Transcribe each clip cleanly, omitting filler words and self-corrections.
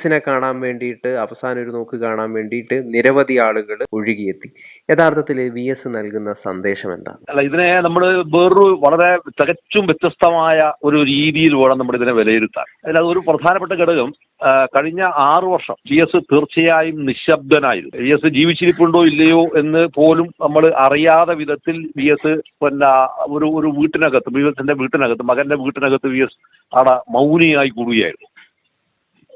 സിനെ കാണാൻ വേണ്ടിയിട്ട് അവസാനം ഒരു നോക്ക് കാണാൻ വേണ്ടിയിട്ട് നിരവധി ആളുകൾ ഒഴുകിയെത്തി. യഥാർത്ഥത്തിൽ വി.എസ് നൽകുന്ന സന്ദേശം എന്താണ്? അല്ല, ഇതിനെ നമ്മൾ വേറൊരു വളരെ തികച്ചും വ്യത്യസ്തമായ ഒരു രീതിയിൽ വേണം നമ്മൾ ഇതിനെ വിലയിരുത്താൻ. അതിലൊരു പ്രധാനപ്പെട്ട ഘടകം, കഴിഞ്ഞ 6 വർഷം വി.എസ് തീർച്ചയായും നിശബ്ദനായിരുന്നു. വി.എസ് ജീവിച്ചിരിപ്പുണ്ടോ ഇല്ലയോ എന്ന് പോലും നമ്മൾ അറിയാതെ വിധത്തിൽ വി.എസ് ഒരു വീട്ടിനകത്ത്, വി.എസിന്റെ വീട്ടിനകത്ത്, മകന്റെ വീട്ടിനകത്ത് വി.എസ് അവിടെ മൗനിയായി കൂടുകയായിരുന്നു.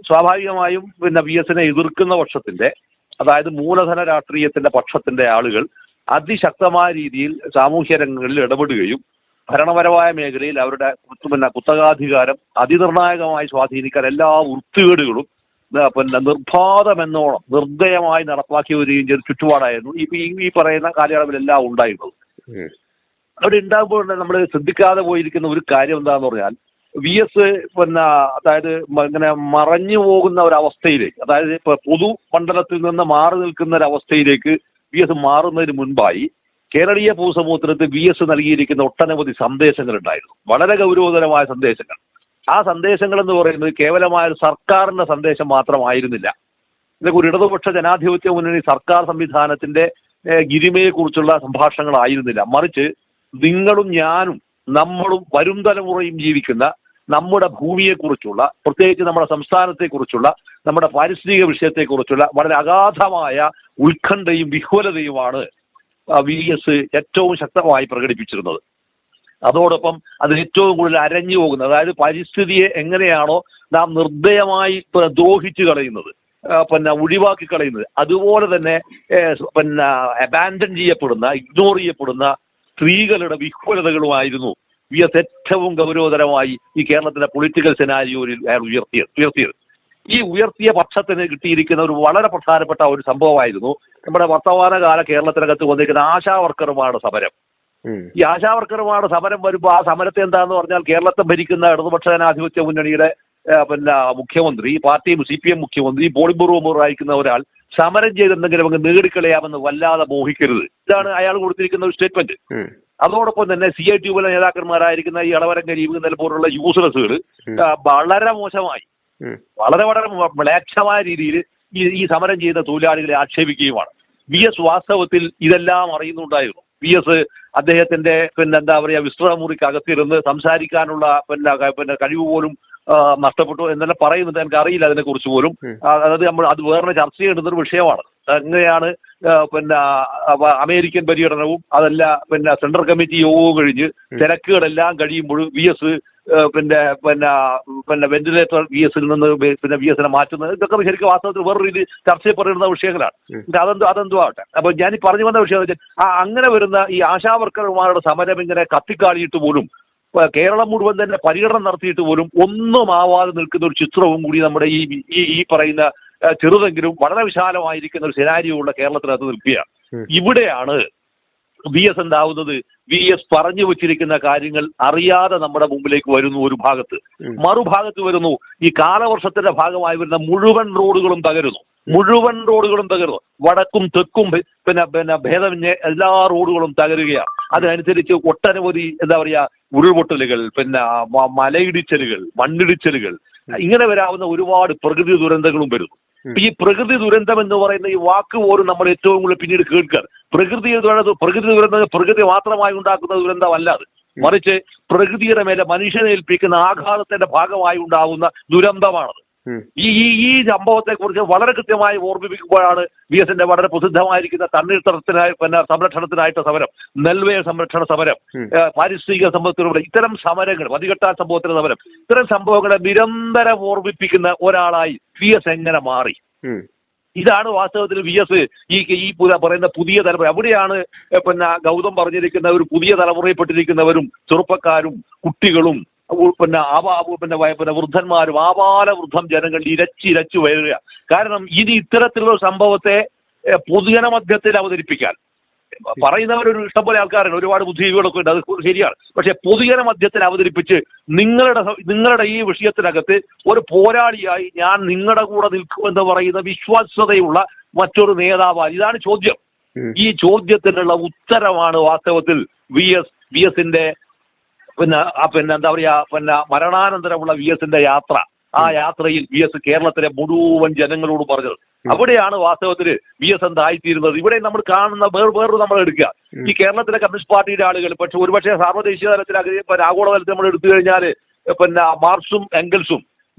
സ്വാഭാവികമായും വി.എസിനെ എതിർക്കുന്ന പക്ഷത്തിന്റെ, അതായത് മൂലധന രാഷ്ട്രീയത്തിന്റെ പക്ഷത്തിന്റെ ആളുകൾ അതിശക്തമായ രീതിയിൽ സാമൂഹ്യ രംഗങ്ങളിൽ ഇടപെടുകയും ഭരണപരമായ മേഖലയിൽ അവരുടെ കുത്തകാധികാരം അതിനിർണായകമായി സ്വാധീനിക്കാൻ എല്ലാ വൃത്തികേടുകളും നിർബാധമെന്നോണം നിർദ്ദയമായി നടപ്പാക്കി വരികയും ചെയ്ത ചുറ്റുപാടായിരുന്നു ഈ പറയുന്ന കാലയളവിലെല്ലാം ഉണ്ടായിരുന്നത്. അവിടെ ഉണ്ടാകുമ്പോൾ നമ്മൾ ശ്രദ്ധിക്കാതെ പോയിരിക്കുന്ന ഒരു കാര്യം എന്താന്ന് പറഞ്ഞാൽ, വി.എസ് അതായത് ഇങ്ങനെ മറഞ്ഞു പോകുന്ന ഒരവസ്ഥയിലേക്ക്, അതായത് ഇപ്പൊ പൊതുമണ്ഡലത്തിൽ നിന്ന് മാറി നിൽക്കുന്ന ഒരവസ്ഥയിലേക്ക് വി.എസ് മാറുന്നതിന് മുൻപായി കേരളീയ പൊതുസമൂഹത്തിന് വി.എസ് നൽകിയിരിക്കുന്ന ഒട്ടനവധി സന്ദേശങ്ങൾ ഉണ്ടായിരുന്നു. വളരെ ഗൗരവതരമായ സന്ദേശങ്ങൾ. ആ സന്ദേശങ്ങൾ എന്ന് പറയുന്നത് കേവലമായ ഒരു സർക്കാരിന്റെ സന്ദേശം മാത്രമായിരുന്നില്ല. ഇതൊക്കെ ഒരു ഇടതുപക്ഷ ജനാധിപത്യ മുന്നണി സർക്കാർ സംവിധാനത്തിന്റെ ഗിരിമയെക്കുറിച്ചുള്ള സംഭാഷണങ്ങളായിരുന്നില്ല. മറിച്ച് നിങ്ങളും ഞാനും നമ്മളും വരും തലമുറയും ജീവിക്കുന്ന നമ്മുടെ ഭൂമിയെക്കുറിച്ചുള്ള, പ്രത്യേകിച്ച് നമ്മുടെ സംസ്ഥാനത്തെക്കുറിച്ചുള്ള, നമ്മുടെ പാരിസ്ഥിതിക വിഷയത്തെക്കുറിച്ചുള്ള വളരെ അഗാധമായ ഉത്കണ്ഠയും വിഹ്വലതയുമാണ് വി.എസ് ഏറ്റവും ശക്തമായി പ്രകടിപ്പിച്ചിരുന്നത്. അതോടൊപ്പം അത് ഏറ്റവും കൂടുതൽ അരഞ്ഞു പോകുന്നത്, അതായത് പരിസ്ഥിതിയെ എങ്ങനെയാണോ നാം നിർദ്ദയമായി ദ്രോഹിച്ചു കളയുന്നത്, ഒഴിവാക്കി കളയുന്നത്, അതുപോലെ തന്നെ അബാൻഡൻ ചെയ്യപ്പെടുന്ന, ഇഗ്നോർ ചെയ്യപ്പെടുന്ന സ്ത്രീകളുടെ വിഹ്വലതകളുമായിരുന്നു വി.എസ് ഏറ്റവും ഗൗരവതരമായി ഈ കേരളത്തിലെ പൊളിറ്റിക്കൽ സെനാരിയോയിൽ ഉയർത്തിയത്. ഈ ഉയർത്തിയ പക്ഷത്തിന് കിട്ടിയിരിക്കുന്ന ഒരു വളരെ പ്രധാനപ്പെട്ട ഒരു സംഭവമായിരുന്നു നമ്മുടെ വർത്തമാനകാല കേരളത്തിനകത്ത് വന്നിരിക്കുന്ന ആശാവർക്കർമാരുടെ സമരം. ഈ ആശാവർക്കർമാരുടെ സമരം വരുമ്പോൾ ആ സമരത്തെ എന്താന്ന് പറഞ്ഞാൽ, കേരളത്തെ ഭരിക്കുന്ന ഇടതുപക്ഷ ജനാധിപത്യ മുന്നണിയുടെ മുഖ്യമന്ത്രി, പാർട്ടി CPM മുഖ്യമന്ത്രി, പോളിറ്റ് ബ്യൂറോ മെമ്പർ അയക്കുന്ന ഒരാൾ സമരം ചെയ്ത് എന്തെങ്കിലും അങ്ങ് നേടിക്കളയാമെന്ന് വല്ലാതെ മോഹിക്കരുത്. ഇതാണ് അയാൾ കൊടുത്തിരിക്കുന്ന ഒരു സ്റ്റേറ്റ്മെന്റ്. അതോടൊപ്പം തന്നെ CITU നേതാക്കന്മാരായിരിക്കുന്ന ഈ ഇളവരം കരീബ് പോലുള്ള യൂസ്ലെസ്സുകൾ വളരെ മോശമായി, വളരെ വളരെ മ്ലേച്ഛമായ രീതിയിൽ ഈ സമരം ചെയ്യുന്ന തൊഴിലാളികളെ ആക്ഷേപിക്കുകയുമാണ്. വി.എസ് വാസ്തവത്തിൽ ഇതെല്ലാം അറിയുന്നുണ്ടായിരുന്നു. വി.എസ് അദ്ദേഹത്തിന്റെ വിശ്രമമുറിക്കകത്തിരുന്ന് സംസാരിക്കാനുള്ള കഴിവ് പോലും നഷ്ടപ്പെട്ടു എന്നെല്ലാം പറയുന്നത് എനിക്ക് അറിയില്ല അതിനെക്കുറിച്ച് പോലും. അതായത് അത് വേറെ ചർച്ച ചെയ്യേണ്ടുന്ന ഒരു വിഷയമാണ്. എങ്ങനെയാണ് അമേരിക്കൻ പര്യടനവും അതല്ല സെൻട്രൽ കമ്മിറ്റി യോഗവും കഴിഞ്ഞ് തിരക്കുകളെല്ലാം കഴിയുമ്പോൾ വി.എസ് വെന്റിലേറ്റർ വി.എസിൽ നിന്ന് വി.എസിനെ മാറ്റുന്നത്, ഇതൊക്കെ ശരിക്കും വാസ്തവത്തിൽ വേറൊരു രീതി ചർച്ച ചെയ്യപ്പെടുന്ന വിഷയങ്ങളാണ്. അതെന്തോ ആവട്ടെ. അപ്പൊ ഞാൻ ഈ പറഞ്ഞു വന്ന വിഷയം വെച്ചാൽ, അങ്ങനെ വരുന്ന ഈ ആശാവർക്കർമാരുടെ സമരം ഇങ്ങനെ കത്തിക്കാളിയിട്ട് പോലും, കേരളം മുഴുവൻ തന്നെ പര്യടനം നടത്തിയിട്ട് പോലും ഒന്നും ആവാതെ നിൽക്കുന്ന ഒരു ചിത്രവും കൂടി നമ്മുടെ ഈ പറയുന്ന ചെറുതെങ്കിലും വളരെ വിശാലമായിരിക്കുന്ന ഒരു സെനാരിയോ ഉള്ള കേരളത്തിനകത്ത് നിൽക്കുകയാണ്. ഇവിടെയാണ് വി.എസ് എന്താവുന്നത്, വി.എസ് പറഞ്ഞു വെച്ചിരിക്കുന്ന കാര്യങ്ങൾ അറിയാതെ നമ്മുടെ മുമ്പിലേക്ക് വരുന്നു ഒരു ഭാഗത്ത്. മറുഭാഗത്ത് വരുന്നു ഈ കാലവർഷത്തിന്റെ ഭാഗമായി വരുന്ന മുഴുവൻ റോഡുകളും തകരുന്നു. വടക്കും തെക്കും ഭേദമന്യേ എല്ലാ റോഡുകളും തകരുകയാണ്. അതിനനുസരിച്ച് ഒട്ടനവധി ഉരുൾപൊട്ടലുകൾ, മലയിടിച്ചലുകൾ, മണ്ണിടിച്ചലുകൾ, ഇങ്ങനെ വരാവുന്ന ഒരുപാട് പ്രകൃതി ദുരന്തങ്ങളും വരുന്നു. ഈ പ്രകൃതി ദുരന്തം എന്ന് പറയുന്ന ഈ വാക്ക് പോലും നമ്മൾ ഏറ്റവും കൂടുതൽ പിന്നീട് കേൾക്കുക. പ്രകൃതി ദുരന്തം പ്രകൃതി മാത്രമായി ഉണ്ടാക്കുന്ന ദുരന്തമല്ല അത്, മറിച്ച് പ്രകൃതിയുടെ മേലെ മനുഷ്യനെ ഏൽപ്പിക്കുന്ന ആഘാതത്തിന്റെ ഭാഗമായി ഉണ്ടാകുന്ന ദുരന്തമാണത്. ഈ സംഭവത്തെ കുറിച്ച് വളരെ കൃത്യമായി ഓർമ്മിപ്പിക്കുമ്പോഴാണ് വി.എസിന്റെ വളരെ പ്രസിദ്ധമായിരിക്കുന്ന തണ്ണീർത്തടത്തിനായി സംരക്ഷണത്തിനായിട്ട് സമരം, നെൽവയൽ സംരക്ഷണ സമരം, പാരിസ്ഥിതിക സംഭവത്തിലൂടെ ഇത്തരം സമരങ്ങൾ, മതികെട്ടാൻ സംഭവത്തിന്റെ സമരം, ഇത്തരം സംഭവങ്ങളെ നിരന്തരം ഓർമ്മിപ്പിക്കുന്ന ഒരാളായി വി.എസ് എങ്ങനെ മാറി. ഇതാണ് വാസ്തവത്തിൽ വി.എസ് ഈ പറയുന്ന പുതിയ തലമുറ. അവിടെയാണ് ഗൗതം പറഞ്ഞിരിക്കുന്ന ഒരു പുതിയ തലമുറയിൽപ്പെട്ടിരിക്കുന്നവരും ചെറുപ്പക്കാരും കുട്ടികളും വൃദ്ധന്മാരും ആപാല വൃദ്ധം ജനങ്ങൾ ഇരച്ചു വരിക. കാരണം ഇനി ഇത്തരത്തിലുള്ള സംഭവത്തെ പൊതുജനമധ്യത്തിൽ അവതരിപ്പിക്കാൻ പറയുന്നവരൊരു ഇഷ്ടംപോലെ ആൾക്കാരാണ്, ഒരുപാട് ബുദ്ധിജീവികളൊക്കെ ഉണ്ട്, അത് ശരിയാണ്. പക്ഷെ പൊതുജനമധ്യത്തിൽ അവതരിപ്പിച്ച് നിങ്ങളുടെ ഈ വിഷയത്തിനകത്ത് ഒരു പോരാളിയായി ഞാൻ നിങ്ങളുടെ കൂടെ നിൽക്കുമെന്ന് പറയുന്ന വിശ്വാസ്യതയുള്ള മറ്റൊരു നേതാവാണ്. ഇതാണ് ചോദ്യം. ഈ ചോദ്യത്തിനുള്ള ഉത്തരമാണ് വാസ്തവത്തിൽ വി എസിന്റെ എന്താ പറയാ മരണാനന്തരമുള്ള വി എസിന്റെ യാത്ര. ആ യാത്രയിൽ VS കേരളത്തിലെ മുഴുവൻ ജനങ്ങളോട് പറഞ്ഞത്. അവിടെയാണ് വാസ്തവത്തിൽ VS എന്തായിത്തീരുന്നത്. ഇവിടെ നമ്മൾ കാണുന്ന വേറൊരു നമ്മൾ എടുക്കുക, ഈ കേരളത്തിലെ കമ്മ്യൂണിസ്റ്റ് പാർട്ടിയുടെ ആളുകൾ പക്ഷെ ഒരുപക്ഷെ സാർവദേശീയ തലത്തിൽ ആഗോളതലത്തിൽ നമ്മൾ എടുത്തു കഴിഞ്ഞാൽ പിന്നെ മാർക്സും എംഗൽസും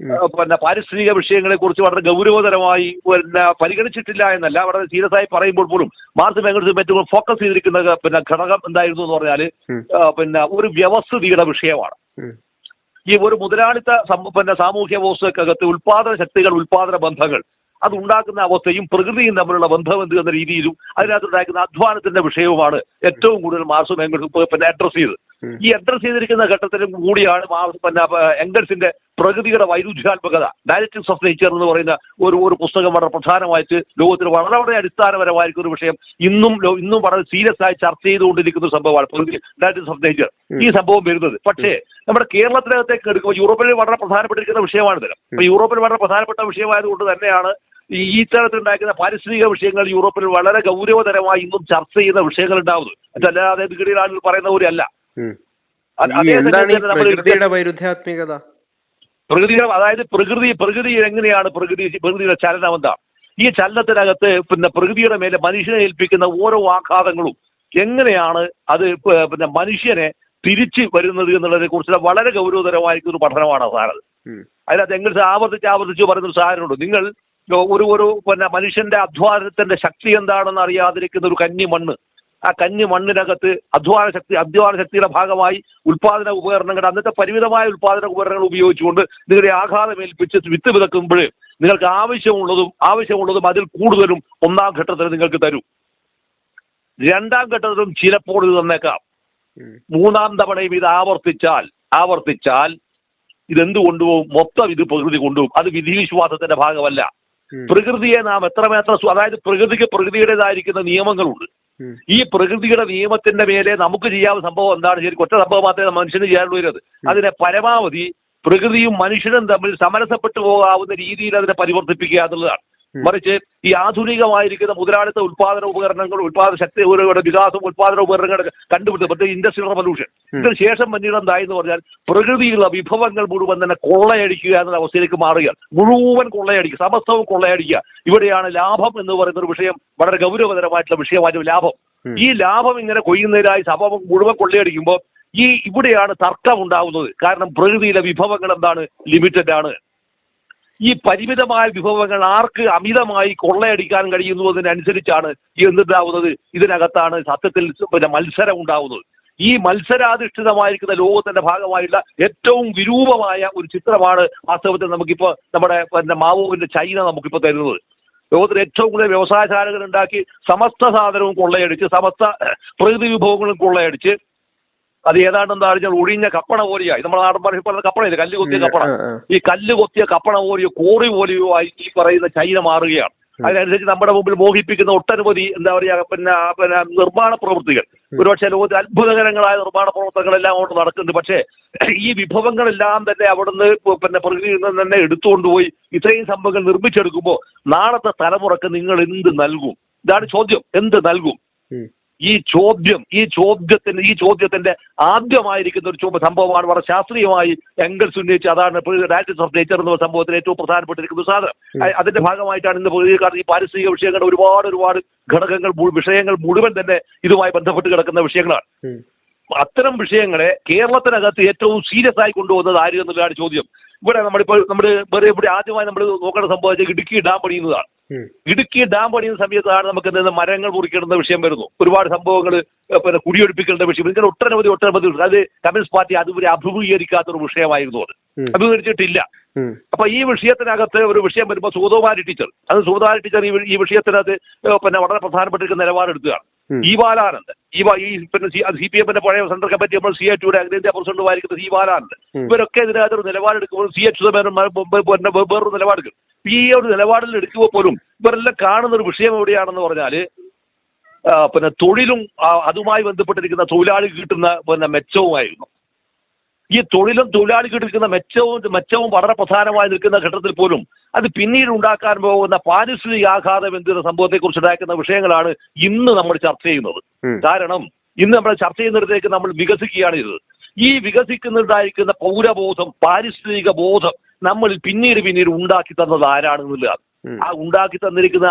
പിന്നെ പാരിസ്ഥിതിക വിഷയങ്ങളെ കുറിച്ച് വളരെ ഗൗരവതരമായി പിന്നെ പരിഗണിച്ചിട്ടില്ല എന്നല്ല, വളരെ സീരിയസ് ആയി പറയുമ്പോൾ പോലും മാർക്സും എംഗൽസും ഏറ്റവും ഫോക്കസ് ചെയ്തിരിക്കുന്ന പിന്നെ ഘടകം എന്തായിരുന്നു എന്ന് പറഞ്ഞാൽ പിന്നെ ഒരു വ്യവസ്ഥിതിയുടെ വിഷയമാണ്. ഈ ഒരു മുതലാളിത്ത പിന്നെ സാമൂഹ്യ വ്യവസ്ഥക്കകത്ത് ഉൽപാദന ശക്തികൾ, ഉൽപാദന ബന്ധങ്ങൾ അത് ഉണ്ടാക്കുന്ന അവസ്ഥയും പ്രകൃതിയും തമ്മിലുള്ള ബന്ധം എന്ത് എന്ന രീതിയിലും അതിനകത്തുണ്ടാക്കുന്ന അധ്വാനത്തിന്റെ വിഷയവുമാണ് ഏറ്റവും കൂടുതൽ മാർക്സും എംഗൽസും പിന്നെ അഡ്രസ് ചെയ്ത്. ഈ അഡ്രസ് ചെയ്തിരിക്കുന്ന ഘട്ടത്തിലും കൂടിയാണ് പിന്നെ എംഗൽസിന്റെ പ്രകൃതിയുടെ വൈരുദ്ധ്യാത്മകത, ഡയലക്റ്റിക്സ് ഓഫ് നേച്ചർ എന്ന് പറയുന്ന ഒരു പുസ്തകം വളരെ പ്രധാനമായിട്ട് ലോകത്തിൽ വളരെ വളരെ അടിസ്ഥാനപരമായിരിക്കുന്ന ഒരു വിഷയം ഇന്നും വളരെ സീരിയസ് ആയി ചർച്ച ചെയ്തുകൊണ്ടിരിക്കുന്ന ഒരു സംഭവമാണ് ഡയലക്റ്റിക്സ് ഓഫ് നേച്ചർ ഈ സംഭവം വരുന്നത്. പക്ഷേ നമ്മുടെ കേരളത്തിനകത്തേക്ക് എടുക്കുമ്പോൾ യൂറോപ്പിൽ വളരെ പ്രധാനപ്പെട്ടിരിക്കുന്ന വിഷയമാണിത്. അപ്പൊ യൂറോപ്പിൽ വളരെ പ്രധാനപ്പെട്ട വിഷയമായതുകൊണ്ട് തന്നെയാണ് ഈ തരത്തിലുണ്ടാക്കുന്ന പാരിസ്ഥിതിക വിഷയങ്ങൾ യൂറോപ്പിൽ വളരെ ഗൗരവതരമായി ഇന്നും ചർച്ച ചെയ്യുന്ന വിഷയങ്ങൾ ഉണ്ടാവുന്നത്. അതല്ലാതെ വികടിയുടെ ആളുകൾ പറയുന്ന പോലെ അല്ല. അതായത് പ്രകൃതി എങ്ങനെയാണ് പ്രകൃതിയുടെ ചലനം എന്താ, ഈ ചലനത്തിനകത്ത് പിന്നെ പ്രകൃതിയുടെ മേലെ മനുഷ്യനെ ഏൽപ്പിക്കുന്ന ഓരോ ആഘാതങ്ങളും എങ്ങനെയാണ് അത് പിന്നെ മനുഷ്യനെ തിരിച്ചു വരുന്നത് എന്നുള്ളതിനെ കുറിച്ചുള്ള വളരെ ഗൗരവതരമായിരിക്കുന്ന ഒരു പഠനമാണ് സാറത്. അതിനകത്ത് എങ്ങനെ ആവർത്തിച്ച് പറയുന്നൊരു സാധനമുണ്ട്, നിങ്ങൾ ഒരു പിന്നെ മനുഷ്യന്റെ അധ്വാനത്തിന്റെ ശക്തി എന്താണെന്ന് അറിയാതിരിക്കുന്ന ഒരു കന്നി മണ്ണ്, ആ കന്നി മണ്ണിനകത്ത് അധ്വാന ശക്തിയുടെ ഭാഗമായി ഉൽപാദന ഉപകരണങ്ങൾ, അന്നത്തെ പരിമിതമായ ഉൽപാദന ഉപകരണങ്ങൾ ഉപയോഗിച്ചുകൊണ്ട് നിങ്ങളുടെ ആഘാതം ഏൽപ്പിച്ച് വിത്ത് വിതക്കുമ്പോൾ നിങ്ങൾക്ക് ആവശ്യമുള്ളതും അതിൽ കൂടുതലും ഒന്നാം ഘട്ടത്തിൽ നിങ്ങൾക്ക് തരും. രണ്ടാം ഘട്ടത്തിലും ചിലപ്പോൾ ഇത് തന്നേക്കാം. മൂന്നാം തവണയും ഇത് ആവർത്തിച്ചാൽ ഇതെന്ത് കൊണ്ടുപോകും? മൊത്തം ഇത് പ്രകൃതി കൊണ്ടുപോകും. അത് വിധിവിശ്വാസത്തിന്റെ ഭാഗമല്ല. പ്രകൃതിയെ നാം എത്രമാത്രം, അതായത് പ്രകൃതിയുടേതായിരിക്കുന്ന നിയമങ്ങളുണ്ട്. ഈ പ്രകൃതിയുടെ നിയമത്തിന്റെ മേലെ നമുക്ക് ചെയ്യാവുന്ന സംഭവം എന്താണ്? ശരി, ഒറ്റ സംഭവം മാത്രമേ മനുഷ്യന് ചെയ്യാനുള്ളൂ വരുന്നത്. അതിനെ പരമാവധി പ്രകൃതിയും മനുഷ്യനും തമ്മിൽ സമരസപ്പെട്ടു പോകാവുന്ന രീതിയിൽ അതിനെ പരിവർത്തിപ്പിക്കുക എന്നുള്ളതാണ്. മറിച്ച് ഈ ആധുനികമായിരിക്കുന്ന മുതലാളിത്ത ഉൽപാദന ഉപകരണങ്ങൾ, ഉൽപാദന ശക്തിയുടെ വികാസം, ഉൽപാദന ഉപകരണങ്ങൾ കണ്ടുപിടുത്തം, പ്രത്യേകിച്ച് ഇൻഡസ്ട്രിയൽ റവല്യൂഷൻ, ഇതിന് ശേഷം പിന്നീട് എന്തായെന്ന് പറഞ്ഞാൽ പ്രകൃതിയിലുള്ള വിഭവങ്ങൾ മുഴുവൻ തന്നെ കൊള്ളയടിക്കുക എന്ന അവസ്ഥയിലേക്ക് മാറുക. മുഴുവൻ കൊള്ളയടിക്കുക, സമസ്തവും കൊള്ളയടിക്കുക. ഇവിടെയാണ് ലാഭം എന്ന് പറയുന്ന ഒരു വിഷയം വളരെ ഗൗരവതരമായിട്ടുള്ള വിഷയമായിട്ട് ലാഭം. ഈ ലാഭം ഇങ്ങനെ കൊയ്യുന്നതിനായി സഭ മുഴുവൻ കൊള്ളയടിക്കുമ്പോൾ ഇവിടെയാണ് തർക്കം ഉണ്ടാവുന്നത്. കാരണം പ്രകൃതിയിലെ വിഭവങ്ങൾ എന്താണ്? ലിമിറ്റഡ് ആണ്. ഈ പരിമിതമായ വിഭവങ്ങൾ ആർക്ക് അമിതമായി കൊള്ളയടിക്കാൻ കഴിയുന്നു എന്നതിനനുസരിച്ചാണ് എന്തുണ്ടാവുന്നത്? ഇതിനകത്താണ് സത്യത്തിൽ പിന്നെ മത്സരം ഉണ്ടാവുന്നത്. ഈ മത്സരാധിഷ്ഠിതമായിരിക്കുന്ന ലോകത്തിന്റെ ഭാഗമായിട്ടുള്ള ഏറ്റവും വിരൂപമായ ഒരു ചിത്രമാണ് വാസ്തവത്തിൽ നമുക്കിപ്പോൾ നമ്മുടെ പിന്നെ മാവോവിന്റെ ചൈന നമുക്കിപ്പോൾ തരുന്നത്. ലോകത്തിൽ ഏറ്റവും കൂടുതൽ വ്യവസായശാലകൾ ഉണ്ടാക്കി സമസ്ത സാധനവും കൊള്ളയടിച്ച്, സമസ്ത പ്രകൃതി വിഭവങ്ങളും കൊള്ളയടിച്ച്, അത് ഏതാണ്ടെന്ന് അറിഞ്ഞാൽ ഒഴിഞ്ഞ കപ്പണ പോലെയായി. നമ്മുടെ നാടൻ പറഞ്ഞ കപ്പണയില്ല, കല്ല് കൊത്തിയ കപ്പണ. ഈ കല്ല് കൊത്തിയ കപ്പണ പോലെയോ കോറി പോലെയോ ആയി ഈ പറയുന്ന ചൈന മാറുകയാണ്. അതിനനുസരിച്ച് നമ്മുടെ മുമ്പിൽ മോഹിപ്പിക്കുന്ന ഒട്ടനവധി എന്താ പറയുക പിന്നെ നിർമ്മാണ പ്രവൃത്തികൾ, ഒരുപക്ഷെ ലോകത്തിൽ അത്ഭുതകരങ്ങളായ നിർമ്മാണ പ്രവർത്തനങ്ങളെല്ലാം അങ്ങോട്ട് നടക്കുന്നുണ്ട്. പക്ഷേ ഈ വിഭവങ്ങളെല്ലാം തന്നെ അവിടുന്ന് പിന്നെ പ്രകൃതിയിൽ നിന്ന് തന്നെ എടുത്തുകൊണ്ടുപോയി ഇത്രയും സംഭവങ്ങൾ നിർമ്മിച്ചെടുക്കുമ്പോൾ നാളത്തെ തലമുറക്ക് നിങ്ങൾ എന്ത് നൽകും? ഇതാണ് ചോദ്യം. എന്ത് നൽകും? ഈ ചോദ്യത്തിന്റെ ആദ്യമായിരിക്കുന്ന ഒരു സംഭവമാണ് വളരെ ശാസ്ത്രീയമായി എംഗൽസ് ഉന്നയിച്ച്. അതാണ് ഡയലക്റ്റിക്സ് ഓഫ് നേച്ചർ എന്ന സംഭവത്തിൽ ഏറ്റവും പ്രധാനപ്പെട്ടിരിക്കുന്ന സാധനം. അതിന്റെ ഭാഗമായിട്ടാണ് ഇന്ന് പ്രകൃതിക്കാർ ഈ പാരിസ്ഥിതിക വിഷയങ്ങളുടെ ഒരുപാട് ഘടകങ്ങൾ, വിഷയങ്ങൾ മുഴുവൻ തന്നെ ഇതുമായി ബന്ധപ്പെട്ട് കിടക്കുന്ന വിഷയങ്ങളാണ്. അത്തരം വിഷയങ്ങളെ കേരളത്തിനകത്ത് ഏറ്റവും സീരിയസ് ആയി കൊണ്ടുപോകുന്നത് ആര് എന്നുള്ളതാണ് ചോദ്യം. ഇവിടെ ഇവിടെ ആദ്യമായി നമ്മൾ നോക്കേണ്ട സംഭവിച്ച ഇടുക്കി ഡാം പണിയുന്നതാണ്. ഇടുക്കി ഡാം പണിയുന്ന സമയത്താണ് നമുക്ക് എന്തെങ്കിലും മരങ്ങൾ മുറിക്കേണ്ട വിഷയം വരുന്നു. ഒരുപാട് സംഭവങ്ങൾ പിന്നെ കുടിയൊഴിപ്പിക്കേണ്ട വിഷയം, ഇങ്ങനെ ഒട്ടനവധി അത് കമ്മ്യൂണിസ്റ്റ് പാർട്ടി അതുവരെ അഭിമുഖീകരിക്കാത്തൊരു വിഷയമായിരുന്നു. അത് അഭിമുഖീകരിച്ചിട്ടില്ല. അപ്പൊ ഈ വിഷയത്തിനകത്ത് ഒരു വിഷയം വരുമ്പോൾ സുഗതകുമാരി ടീച്ചർ ഈ വിഷയത്തിനകത്ത് പിന്നെ വളരെ പ്രധാനപ്പെട്ടിരിക്കുന്ന നിലപാടെടുക്കുകയാണ്. ഈ ബാലാനന്ദ്, പിന്നെ CPM പഴയ സെൻട്രൽ കമ്മിറ്റി നമ്മൾ CA2 അഖിലേന്ത്യാ പ്രസിഡന്റുമായിരിക്കുന്ന ഈ ബാലാനന്ദ്, ഇവരൊക്കെ ഇതിനകത്തൊരു നിലപാടെടുക്കുമ്പോൾ വേറൊരു നിലപാടെടുക്കും. ഈ ഒരു നിലപാടിൽ എടുക്കുമ്പോൾ പോലും ഇവരെല്ലാം കാണുന്ന ഒരു വിഷയം എവിടെയാണെന്ന് പറഞ്ഞാൽ പിന്നെ തൊഴിലും അതുമായി ബന്ധപ്പെട്ടിരിക്കുന്ന തൊഴിലാളിക്ക് കിട്ടുന്ന പിന്നെ മെച്ചവുമായിരുന്നു. ഈ തൊഴിലാളിക്ക് കിട്ടുന്ന മെച്ചവും വളരെ പ്രധാനമായി നിൽക്കുന്ന ഘട്ടത്തിൽ പോലും അത് പിന്നീട് ഉണ്ടാക്കാൻ പോകുന്ന പാരിസ്ഥിതിക ആഘാതം എന്തെന്ന സംഭവത്തെക്കുറിച്ച് ഉണ്ടാക്കുന്ന വിഷയങ്ങളാണ് ഇന്ന് നമ്മൾ ചർച്ച ചെയ്യുന്നത്. കാരണം ഇന്ന് നമ്മൾ ചർച്ച ചെയ്യുന്നിടത്തേക്ക് നമ്മൾ വികസിക്കുകയാണ് ചെയ്തത്. ഈ വികസിക്കുന്നുണ്ടായിരിക്കുന്ന പൗരബോധം, പാരിസ്ഥിതിക ബോധം നമ്മൾ പിന്നീട് ഉണ്ടാക്കി തന്നത് ആരാണെന്നുള്ളതാണ്. ആ ഉണ്ടാക്കി തന്നിരിക്കുന്ന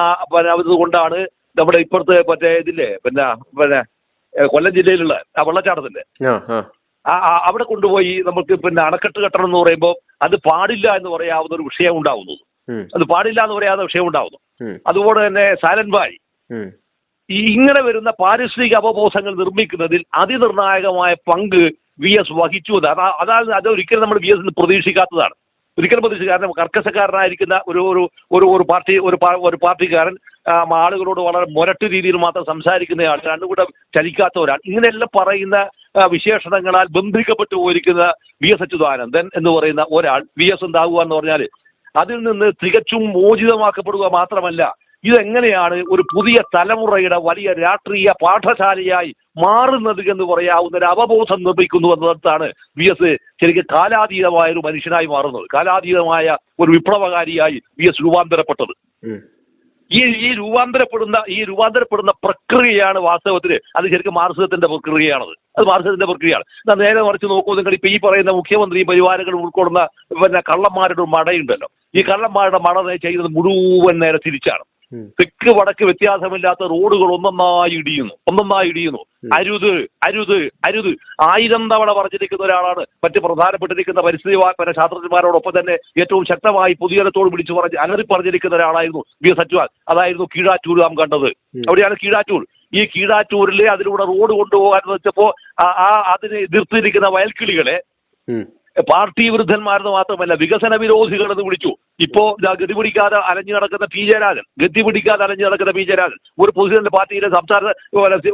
അത് കൊണ്ടാണ് നമ്മുടെ ഇപ്പുറത്തെ മറ്റേ ഇതില്ലേ പിന്നെ കൊല്ലം ജില്ലയിലുള്ള ആ വെള്ളച്ചാട്ടത്തിന്റെ അവിടെ കൊണ്ടുപോയി നമുക്ക് അണക്കെട്ട് കെട്ടണം എന്ന് പറയുമ്പോൾ അത് പാടില്ല എന്ന് പറയാവുന്ന ഒരു വിഷയം ഉണ്ടാവുന്നു. അത് പാടില്ല എന്ന് പറയാവുന്ന വിഷയം ഉണ്ടാവുന്നു. അതുപോലെ തന്നെ സൈലന്റ് വാലി, ഇങ്ങനെ വരുന്ന പാരിസ്ഥിതിക അവബോധങ്ങൾ നിർമ്മിക്കുന്നതിൽ അതിനിർണായകമായ പങ്ക് VS വഹിച്ചു. അത് ഒരിക്കലും നമ്മൾ VS പ്രതീക്ഷിക്കാത്തതാണ്. ഒരിക്കലും പ്രതീക്ഷിച്ചു. കാരണം കർക്കശക്കാരനായിരിക്കുന്ന ഒരു പാർട്ടിക്കാരൻ ആളുകളോട് വളരെ മുരട്ട് രീതിയിൽ മാത്രം സംസാരിക്കുന്നയാൾ, രണ്ടും കൂടെ ചലിക്കാത്തവരാണ്. ഇങ്ങനെയെല്ലാം പറയുന്ന വിശേഷണങ്ങളാൽ ബന്ധിക്കപ്പെട്ടു പോയിരിക്കുന്ന VS അച്യുതാനന്ദൻ എന്ന് പറയുന്ന ഒരാൾ VS ഉണ്ടാവുക എന്ന് പറഞ്ഞാൽ അതിൽ നിന്ന് തികച്ചും മോചിതമാക്കപ്പെടുക മാത്രമല്ല, ഇതെങ്ങനെയാണ് ഒരു പുതിയ തലമുറയുടെ വലിയ രാഷ്ട്രീയ പാഠശാലയായി മാറുന്നത് എന്ന് പറയാവുന്ന ഒരു അവബോധം നിർമ്മിക്കുന്നു എന്നതാണ് VS ശരിക്കും കാലാതീതമായ ഒരു മനുഷ്യനായി മാറുന്നത്. കാലാതീതമായ ഒരു വിപ്ലവകാരിയായി VS രൂപാന്തരപ്പെട്ടത്. ഈ രൂപാന്തരപ്പെടുന്ന പ്രക്രിയയാണ് വാസ്തവത്തിൽ അത് ശരിക്കും മാർക്സിസത്തിന്റെ പ്രക്രിയയാണത്. അത് മാർക്സിസത്തിന്റെ പ്രക്രിയയാണ്. നേരെ മറിച്ച് നോക്കൂ, നിങ്ങൾ ഇപ്പൊ ഈ പറയുന്ന മുഖ്യമന്ത്രി പരിവാരങ്ങൾ ഉൾക്കൊള്ളുന്ന കള്ളന്മാരുടെ മടയുണ്ടല്ലോ, ഈ കള്ളന്മാരുടെ മട ചെയ്യുന്നത് മുഴുവൻ നേരെ തിരിച്ചാണ്. തെക്ക് വടക്ക് വ്യത്യാസമില്ലാത്ത റോഡുകൾ ഒന്നൊന്നായി ഇടിയുന്നു. അരുത് അരുത് അരുത് 1000 തവണ പറഞ്ഞിരിക്കുന്ന ഒരാളാണ്. മറ്റ് പ്രധാനപ്പെട്ടിരിക്കുന്ന പരിസ്ഥിതി ശാസ്ത്രജ്ഞന്മാരോടൊപ്പം തന്നെ ഏറ്റവും ശക്തമായി പൊതുജനത്തോട് വിളിച്ചു അലറി പറഞ്ഞിരിക്കുന്ന ഒരാളായിരുന്നു VS അച്യുതാനന്ദൻ. അതായിരുന്നു കീഴാറ്റൂർ നാം കണ്ടത്. അവിടെയാണ് കീഴാറ്റൂർ. ഈ കീഴാറ്റൂരിലെ അതിലൂടെ റോഡ് കൊണ്ടുപോകാൻ വെച്ചപ്പോ അതിനെ എതിർത്തിരിക്കുന്ന വയൽക്കിളികളെ പാർട്ടി വിരുദ്ധന്മാരെന്ന് മാത്രമല്ല വികസന വിരോധികളെന്ന് വിളിച്ചു. ഇപ്പോ ഗതി പിടിക്കാതെ അലഞ്ഞു നടക്കുന്ന പി ജയരാജൻ, ഒരു പൊതുജന പാർട്ടിയിലെ സംസ്ഥാന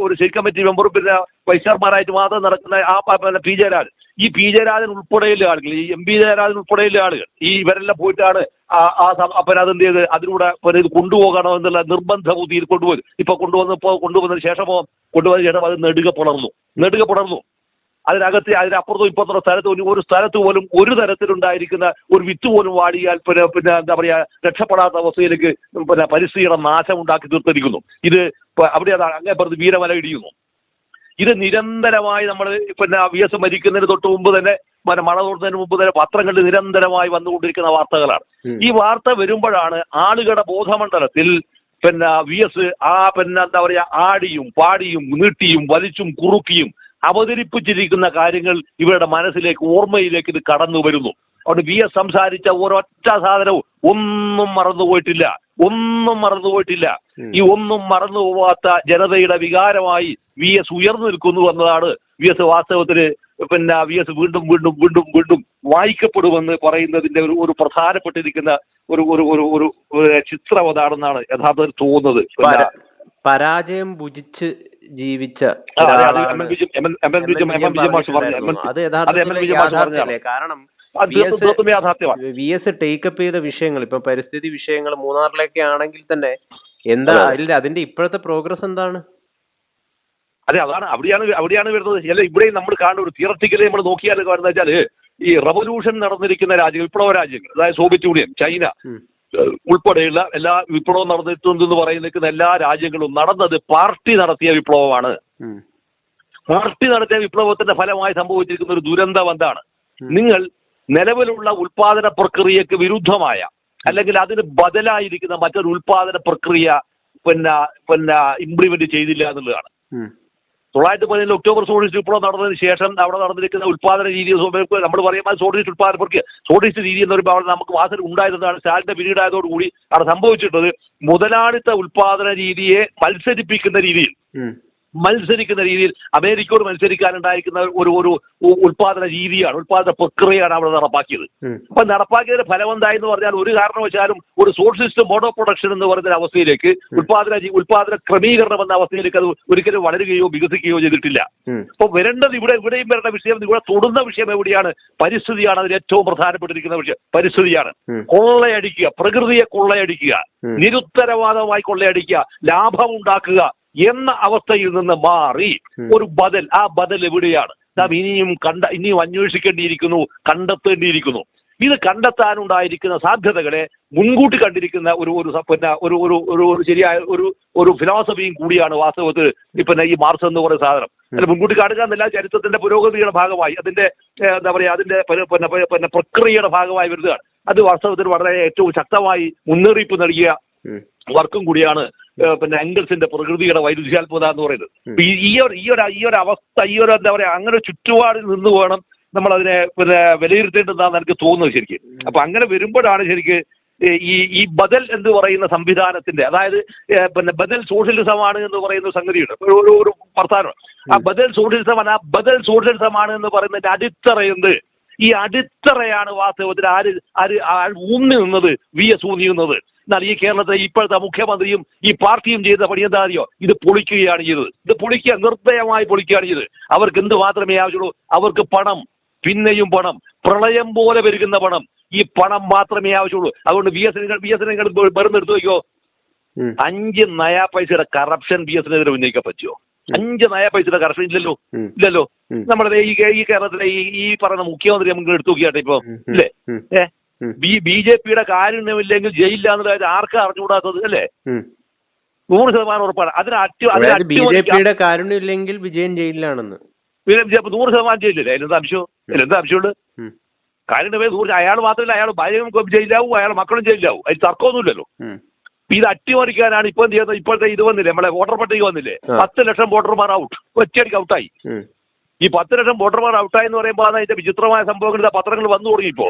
ഒരു സ്റ്റേറ്റ് കമ്മിറ്റി മെമ്പറും പിന്നെ വൈസ് ചെയർമാനായിട്ട് മാത്രം നടക്കുന്ന പി ജയരാജൻ, ഈ പി ജയരാജൻ ഉൾപ്പെടെയുള്ള ആളുകൾ, ഈ MP ജയരാജൻ ഉൾപ്പെടെയുള്ള ആളുകൾ, ഈ ഇവരെല്ലാം പോയിട്ടാണ് അതെന്ത് ചെയ്ത് അതിലൂടെ ഇത് കൊണ്ടുപോകണം എന്നുള്ള നിർബന്ധ ബുദ്ധിയിൽ കൊണ്ടുപോയി. ഇപ്പൊ കൊണ്ടുവന്നതിന് ശേഷം അത് നെടുക പുണർന്നു. അതിനപ്പുറത്തും ഇപ്പുറത്തുള്ള ഒരു സ്ഥലത്ത് പോലും ഒരു തരത്തിലുണ്ടായിരിക്കുന്ന ഒരു വിത്ത് പോലും വാടിയാൽ പിന്നെ എന്താ പറയാ രക്ഷപ്പെടാത്ത അവസ്ഥയിലേക്ക് പരിസ്ഥിതിയുടെ നാശം ഉണ്ടാക്കി തീർത്തിരിക്കുന്നു. ഇത് അവിടെ അങ്ങേപ്പുറത്ത് വീരമല ഇടിയുന്നു. ഇത് നിരന്തരമായി നമ്മൾ VS മരിക്കുന്നതിന് തൊട്ട് മുമ്പ് തന്നെ മഴ തോർന്നതിന് മുമ്പ് തന്നെ പത്രങ്ങളിൽ നിരന്തരമായി വന്നുകൊണ്ടിരിക്കുന്ന വാർത്തകളാണ്. ഈ വാർത്ത വരുമ്പോഴാണ് ആളുകളുടെ ബോധമണ്ഡലത്തിൽ VS എന്താ പറയാ ആടിയും പാടിയും നീട്ടിയും വലിച്ചും കുറുക്കിയും അവതരിപ്പിച്ചിരിക്കുന്ന കാര്യങ്ങൾ ഇവരുടെ മനസ്സിലേക്ക് ഓർമ്മയിലേക്ക് ഇത് കടന്നു വരുന്നു. അതുകൊണ്ട് VS സംസാരിച്ച ഒരൊറ്റ സാധനവും ഒന്നും മറന്നുപോയിട്ടില്ല. ഈ ഒന്നും മറന്നു പോവാത്ത ജനതയുടെ വികാരമായി VS ഉയർന്നു നിൽക്കുന്നു എന്നതാണ് VS വാസ്തവത്തിൽ VS വീണ്ടും വീണ്ടും വീണ്ടും വീണ്ടും വായിക്കപ്പെടുമെന്ന് പറയുന്നതിന്റെ ഒരു പ്രധാനപ്പെട്ടിരിക്കുന്ന ഒരു ചിത്രം അതാണെന്നാണ് യഥാർത്ഥത്തിൽ തോന്നുന്നത്. പരാജയം ഭുജിച്ച് ജീവിച്ച കാരണം VS ടേക്കപ്പ് ചെയ്ത വിഷയങ്ങൾ ഇപ്പൊ പരിസ്ഥിതി വിഷയങ്ങൾ മൂന്നാറിലൊക്കെ ആണെങ്കിൽ തന്നെ എന്താ അതിന്റെ ഇപ്പോഴത്തെ പ്രോഗ്രസ് എന്താണ്? അവിടെയാണ് വരുന്നത്. അല്ല ഇവിടെയും നമ്മൾ കാണുന്ന ഒരു തിയററ്റിക്കലി നമ്മൾ നോക്കിയാൽ കാണുന്ന വെച്ചാൽ ഈ റവല്യൂഷൻ നടന്നിരിക്കുന്ന രാജ്യങ്ങൾ, വിപ്ലവ രാജ്യങ്ങൾ, അതായത് സോവിയറ്റ് യൂണിയൻ, ചൈന ഉൾപ്പെടെയുള്ള എല്ലാ വിപ്ലവം നടന്നിട്ടുണ്ടെന്ന് പറയുന്ന എല്ലാ രാജ്യങ്ങളും നടന്നത് പാർട്ടി നടത്തിയ വിപ്ലവമാണ്. പാർട്ടി നടത്തിയ വിപ്ലവത്തിന്റെ ഫലമായി സംഭവിച്ചിരിക്കുന്ന ഒരു ദുരന്തം എന്താണ്? നിങ്ങൾ നിലവിലുള്ള ഉൽപാദന പ്രക്രിയക്ക് വിരുദ്ധമായ അല്ലെങ്കിൽ അതിന് ബദലായിരിക്കുന്ന മറ്റൊരു ഉൽപാദന പ്രക്രിയ ഇംപ്ലിമെന്റ് ചെയ്തില്ല എന്നുള്ളതാണ്. 1917 ഒക്ടോബർ സോഷ്യലിസ്റ്റ് വിപ്ലവം നടന്നതിന് ശേഷം അവിടെ നടന്നിരിക്കുന്ന ഉൽപാദന രീതി നമ്മൾ പറയുമ്പോൾ സോഷ്യലിസ്റ്റ് ഉൽപാദന പ്രക്രിയ, സോഷ്യലിസ്റ്റ് രീതി എന്ന് പറയുമ്പോൾ അവിടെ നമുക്ക് വാസന ഉണ്ടായിരുന്നതാണ്. സ്റ്റാലിന്റെ പിരീഡായതോടുകൂടി അവിടെ സംഭവിച്ചിട്ടത് മുതലാളിത്ത ഉൽപാദന രീതിയെ മത്സരിക്കുന്ന രീതിയിൽ അമേരിക്കയോട് മത്സരിക്കാനുണ്ടായിരിക്കുന്ന ഒരു ഉൽപാദന രീതിയാണ്, ഉൽപാദന പ്രക്രിയയാണ് അവിടെ നടപ്പാക്കിയത്. അപ്പൊ നടപ്പാക്കിയതിന്റെ ഫലം എന്തായെന്ന് പറഞ്ഞാൽ ഒരു കാരണവശാലും ഒരു സോഷ്യലിസ്റ്റ് മോഡോ പ്രൊഡക്ഷൻ എന്ന് പറയുന്ന അവസ്ഥയിലേക്ക് ഉൽപാദന ക്രമീകരണം എന്ന അവസ്ഥയിലേക്ക് അത് ഒരിക്കലും വളരുകയോ വികസിക്കുകയോ ചെയ്തിട്ടില്ല. അപ്പൊ വരേണ്ടത് ഇവിടെയും വരേണ്ട വിഷയം, ഇവിടെ തൊടുന്ന വിഷയം എവിടെയാണ്? പരിസ്ഥിതിയാണ്. അതിൽ ഏറ്റവും പ്രധാനപ്പെട്ടിരിക്കുന്ന വിഷയം പരിസ്ഥിതിയാണ്. കൊള്ളയടിക്കുക, പ്രകൃതിയെ കൊള്ളയടിക്കുക, നിരുത്തരവാദമായി കൊള്ളയടിക്കുക, ലാഭം ഉണ്ടാക്കുക എന്ന അവസ്ഥയിൽ നിന്ന് മാറി ഒരു ബദൽ, ആ ബദൽ എവിടെയാണ്? നാം ഇനിയും അന്വേഷിക്കേണ്ടിയിരിക്കുന്നു, കണ്ടെത്തേണ്ടിയിരിക്കുന്നു. ഇത് കണ്ടെത്താനുണ്ടായിരിക്കുന്ന സാധ്യതകളെ മുൻകൂട്ടി കണ്ടിരിക്കുന്ന ഒരു ശരിയായ ഒരു ഫിലോസഫിയും കൂടിയാണ് വാസ്തവത്തിൽ ഈ മാർക്സ് എന്ന് പറയുന്ന സാധനം. അല്ല, മുൻകൂട്ടി കാണുക എന്നല്ല, ചരിത്രത്തിന്റെ പുരോഗതിയുടെ ഭാഗമായി അതിന്റെ എന്താ പറയാ അതിന്റെ പ്രക്രിയയുടെ ഭാഗമായി വരുന്നതാണ്. അത് വാസ്തവത്തിൽ വളരെ ഏറ്റവും ശക്തമായി മുന്നറിയിപ്പ് നൽകിയ വർക്കും കൂടിയാണ് പിന്നെ എംഗൽസിന്റെ പ്രകൃതിയുടെ വൈരുദ്ധ്യാത്മകത എന്ന് പറയുന്നത്. ഈ ഒരു അവസ്ഥ, എന്താ പറയാ, അങ്ങനെ ചുറ്റുപാടിൽ നിന്ന് വേണം നമ്മൾ അതിനെ പിന്നെ വിലയിരുത്തേണ്ടതാണെന്ന് എനിക്ക് തോന്നുന്നത് ശരിക്കും. അപ്പൊ അങ്ങനെ വരുമ്പോഴാണ് ശരിക്ക് ഈ ബദൽ എന്ന് പറയുന്ന സംവിധാനത്തിന്റെ, അതായത് പിന്നെ ബദൽ സോഷ്യലിസമാണ് എന്ന് പറയുന്ന സംഗതിയുണ്ട്, ഒരു വർത്താനം. ആ ബദൽ സോഷ്യലിസമാണ് എന്ന് പറയുന്നതിന്റെ അടിത്തറയുണ്ട്. ഈ അടിത്തറയാണ് വാസ്തവത്തിൽ ആര് ഊന്നി നിന്നത്, VS ഊന്നി നിന്നത്. എന്നാൽ ഈ കേരളത്തിലെ ഇപ്പോഴത്തെ മുഖ്യമന്ത്രിയും ഈ പാർട്ടിയും ചെയ്ത പണി എന്താ അറിയോ? ഇത് പൊളിക്കുകയാണ് ചെയ്തത്. ഇത് നിർദ്ദയമായി പൊളിക്കുകയാണ് ചെയ്തത്. അവർക്ക് എന്ത് മാത്രമേ ആവശ്യമുള്ളൂ? അവർക്ക് പണം, പിന്നെയും പണം, പ്രളയം പോലെ പെരുകുന്ന പണം. ഈ പണം മാത്രമേ ആവശ്യമുള്ളൂ. അതുകൊണ്ട് VS മരുന്നെടുത്ത് വയ്ക്കോ, 5 നയാ പൈസയുടെ കറപ്ഷൻ VS-നെതിരെ ഉന്നയിക്കാൻ പറ്റുമോ? 5 നയാ പൈസയുടെ കറപ്ഷൻ ഇല്ലല്ലോ. നമ്മുടെ ഈ കേരളത്തിലെ ഈ പറയുന്ന മുഖ്യമന്ത്രി നമുക്ക് എടുത്തു നോക്കിയാട്ടെ ഇപ്പൊ, ഇല്ലേ? BJP-യുടെ കാരുണ്യമില്ലെങ്കിൽ ജയിലില്ലാന്നുള്ളത് ആർക്കാ അറിഞ്ഞുകൂടാത്തത്, അല്ലേ? 100% ഉറപ്പാണ്. BJP-യുടെ കാരുണ്യമില്ലെങ്കിൽ വിജയൻ ജയിലിലാണെന്ന് 100% ജയിലില്ല. എന്താ ആവശ്യമുണ്ട്? കാരുണ്യമേ 100. അയാൾ മാത്രമല്ല, അയാൾ ഭാര്യയും ജയിലാവും, അയാൾ മക്കളും ജയിലാവും. അതിൽ തർക്കമൊന്നുമില്ലല്ലോ. ഇത് അട്ടിമറിക്കാനാണ് ഇപ്പൊ എന്ത് ചെയ്യുന്നത്? ഇപ്പോഴത്തെ ഇത് വന്നില്ലേ, നമ്മളെ വോട്ടർ പട്ടിക വന്നില്ലേ? 10 ലക്ഷം വോട്ടർമാർ ഒറ്റയടിക്ക് ഔട്ടായി. ഈ 10 ലക്ഷം വോട്ടർമാർ ഔട്ടായി എന്ന് പറയുമ്പോൾ അതിന്റെ വിചിത്രമായ സംഭവങ്ങൾ പത്രങ്ങൾ വന്നു തുടങ്ങിയപ്പോ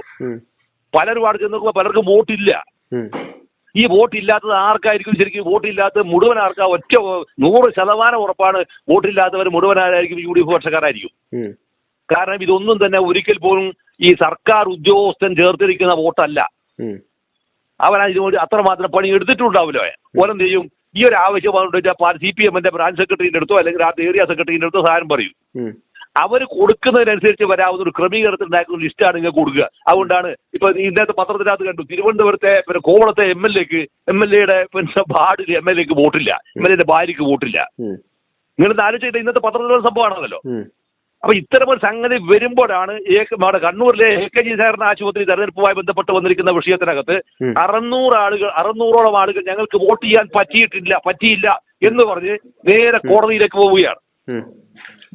പലരും അവിടെ ചെന്ന് നോക്കുമ്പോൾ പലർക്കും വോട്ടില്ല. ഈ വോട്ടില്ലാത്തത് ആർക്കായിരിക്കും? ശരിക്കും വോട്ടില്ലാത്തത് മുഴുവൻ ആർക്കാ? 100% ഉറപ്പാണ് വോട്ടില്ലാത്തവർ മുഴുവനായിരിക്കും UDF പക്ഷക്കാരായിരിക്കും. കാരണം ഇതൊന്നും തന്നെ ഒരിക്കൽ പോലും ഈ സർക്കാർ ഉദ്യോഗസ്ഥൻ ചേർത്തിരിക്കുന്ന വോട്ടല്ല. അവൻ ഇതിനോട് അത്രമാത്രം പണി എടുത്തിട്ടുണ്ടാവില്ല. ഓരെന്ത് ചെയ്യും? ഈ ഒരു ആവശ്യം CPM-ന്റെ ബ്രാഞ്ച് സെക്രട്ടറിന്റെ അടുത്തോ അല്ലെങ്കിൽ ഏരിയ സെക്രട്ടറിന്റെ അടുത്തോ സാധനം പറയും. അവർ കൊടുക്കുന്നതിനനുസരിച്ച് വരാവുന്ന ഒരു ക്രമീകരണത്തിൽ ഉണ്ടാക്കുന്ന ലിസ്റ്റാണ് നിങ്ങൾക്ക് കൊടുക്കുക. അതുകൊണ്ടാണ് ഇപ്പൊ ഇന്നത്തെ പത്രത്തിനകത്ത് കണ്ടു, തിരുവനന്തപുരത്തെ പിന്നെ കോവളത്തെ MLA-യുടെ പിന്നെ വാർഡിൽ MLA-ക്ക് വോട്ടില്ല, MLA-യുടെ ഭാര്യയ്ക്ക് വോട്ടില്ല. നിങ്ങൾ ആലോചിച്ചിട്ട് ഇന്നത്തെ പത്രത്തിലുള്ള സംഭവമാണല്ലോ. അപ്പൊ ഇത്തരമൊരു സംഗതി വരുമ്പോഴാണ് നമ്മുടെ കണ്ണൂരിലെ AKG സാറിന് ആശുപത്രി തെരഞ്ഞെടുപ്പുമായി ബന്ധപ്പെട്ട് വന്നിരിക്കുന്ന വിഷയത്തിനകത്ത് 600ഓളം ആളുകൾ ഞങ്ങൾക്ക് വോട്ട് ചെയ്യാൻ പറ്റിയില്ല എന്ന് പറഞ്ഞ് നേരെ കോടതിയിലേക്ക് പോവുകയാണ്.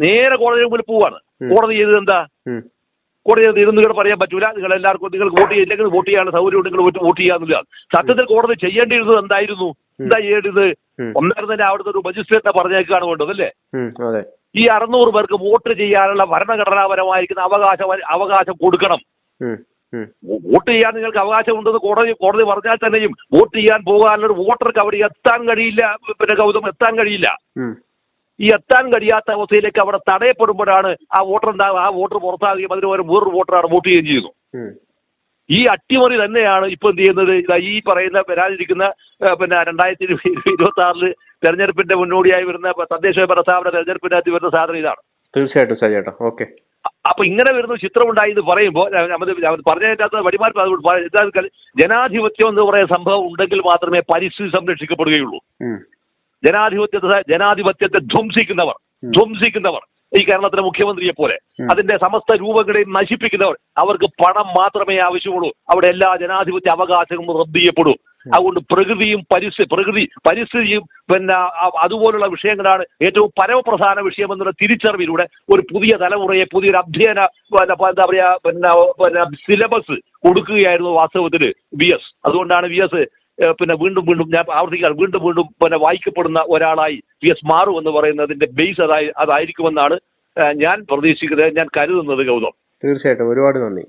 നേരെ കോടതിയുടെ മുമ്പിൽ പോവാണ്. കോടതി ചെയ്തത് എന്താ? കോടതി ഇതൊന്നും ഇവിടെ പറയാൻ പറ്റൂല, നിങ്ങൾക്ക് വോട്ട് ചെയ്യില്ലെങ്കിൽ വോട്ട് ചെയ്യാനുള്ള സൗകര്യം നിങ്ങൾ വോട്ട് ചെയ്യാന്നില്ല. സത്യത്തിൽ കോടതി ചെയ്യേണ്ടിയിരുന്നത് എന്താ ചെയ്യേണ്ടത്? ഒന്നാമത് തന്നെ അവിടുത്തെ ഒരു മജിസ്ട്രേറ്റിനെ പറഞ്ഞേക്കാണ് വേണ്ടത്, അല്ലേ? ഈ 600 പേർക്ക് വോട്ട് ചെയ്യാനുള്ള ഭരണഘടനാപരമായിരിക്കുന്ന അവകാശം കൊടുക്കണം. വോട്ട് ചെയ്യാൻ നിങ്ങൾക്ക് അവകാശമുണ്ടെന്ന് കോടതി പറഞ്ഞാൽ തന്നെയും വോട്ട് ചെയ്യാൻ പോകാനുള്ള വോട്ടർക്ക് അവിടെ എത്താൻ കഴിയില്ല. പിന്നെ ഗൗതം എത്താൻ കഴിയില്ല. ഈ എത്താൻ കഴിയാത്ത അവസ്ഥയിലേക്ക് അവിടെ തടയപ്പെടുമ്പോഴാണ് ആ വോട്ടർ പുറത്താകുകയും അതിന് പകരം വേറൊരു വോട്ടറാണ് വോട്ട് ചെയ്യുകയും ചെയ്യുന്നു. ഈ അട്ടിമറി തന്നെയാണ് ഇപ്പൊ എന്ത് ചെയ്യുന്നത്? ഈ പറയുന്ന വരാനിരിക്കുന്ന പിന്നെ 2026 തെരഞ്ഞെടുപ്പിന്റെ മുന്നോടിയായി വരുന്ന തദ്ദേശ ഭരണ തെരഞ്ഞെടുപ്പിനകത്ത് വരുന്ന സാധനം ഇതാണ്. തീർച്ചയായിട്ടും സജേട്ടാ. ഓക്കെ. അപ്പൊ ഇങ്ങനെ വരുന്ന ചിത്രം ഉണ്ടായി എന്ന് പറയുമ്പോൾ പറഞ്ഞതിനകത്ത് വടിമാർ ജനാധിപത്യം എന്ന് പറയുന്ന സംഭവം ഉണ്ടെങ്കിൽ മാത്രമേ പരിസ്ഥിതി സംരക്ഷിക്കപ്പെടുകയുള്ളൂ. ജനാധിപത്യത്തെ ധ്വംസിക്കുന്നവർ ഈ കേരളത്തിലെ മുഖ്യമന്ത്രിയെ പോലെ അതിന്റെ സമസ്ത രൂപങ്ങളെയും നശിപ്പിക്കുന്നവർ, അവർക്ക് പണം മാത്രമേ ആവശ്യമുള്ളൂ. അവിടെ എല്ലാ ജനാധിപത്യ അവകാശങ്ങളും റദ്ദ് ചെയ്യപ്പെടും. അതുകൊണ്ട് പ്രകൃതിയും പരിസ്ഥിതിയും പിന്നെ അതുപോലുള്ള വിഷയങ്ങളാണ് ഏറ്റവും പരമപ്രധാന വിഷയം എന്നുള്ള തിരിച്ചറിവിലൂടെ ഒരു പുതിയ തലമുറയെ പുതിയൊരു അധ്യയന എന്താ പറയാ പിന്നെ സിലബസ് കൊടുക്കുകയായിരുന്നു വാസ്തവത്തിൽ VS. അതുകൊണ്ടാണ് VS പിന്നെ വീണ്ടും ഞാൻ ആവർത്തിക്കുകയാണ്, വീണ്ടും പിന്നെ വായിക്കപ്പെടുന്ന ഒരാളായി VS മാറും എന്ന് പറയുന്നതിന്റെ ബേസ് അതായിരിക്കുമെന്നാണ് ഞാൻ പ്രതീക്ഷിക്കുന്നത്, ഞാൻ കരുതുന്നത്. ഗൗതം, തീർച്ചയായിട്ടും ഒരുപാട് നന്ദി.